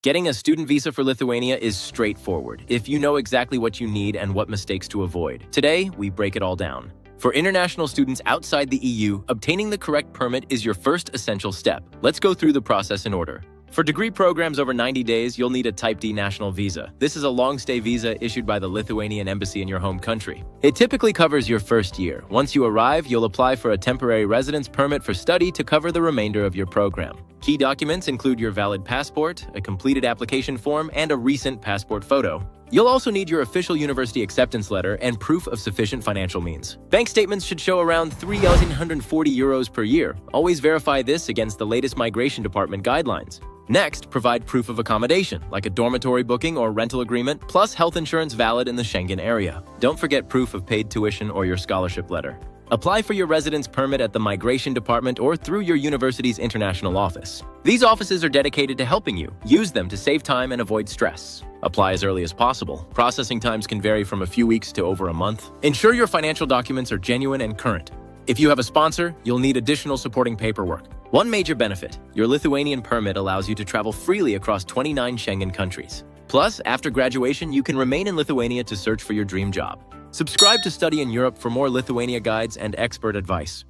Getting a student visa for Lithuania is straightforward if you know exactly what you need and what mistakes to avoid. Today, we break it all down. For international students outside the EU, obtaining the correct permit is your first essential step. Let's go through the process in order. For degree programs over 90 days, you'll need a Type D national visa. This is a long-stay visa issued by the Lithuanian embassy in your home country. It typically covers your first year. Once you arrive, you'll apply for a temporary residence permit for study to cover the remainder of your program. Key documents include your valid passport, a completed application form, and a recent passport photo. You'll also need your official university acceptance letter and proof of sufficient financial means. Bank statements should show around €340 per year. Always verify this against the latest migration department guidelines. Next, provide proof of accommodation, like a dormitory booking or rental agreement, plus health insurance valid in the Schengen area. Don't forget proof of paid tuition or your scholarship letter. Apply for your residence permit at the migration department or through your university's international office. These offices are dedicated to helping you. Use them to save time and avoid stress. Apply as early as possible. Processing times can vary from a few weeks to over a month. Ensure your financial documents are genuine and current. If you have a sponsor, you'll need additional supporting paperwork. One major benefit, your Lithuanian permit allows you to travel freely across 29 Schengen countries. Plus, after graduation, you can remain in Lithuania to search for your dream job. Subscribe to Study in Europe for more Lithuania guides and expert advice.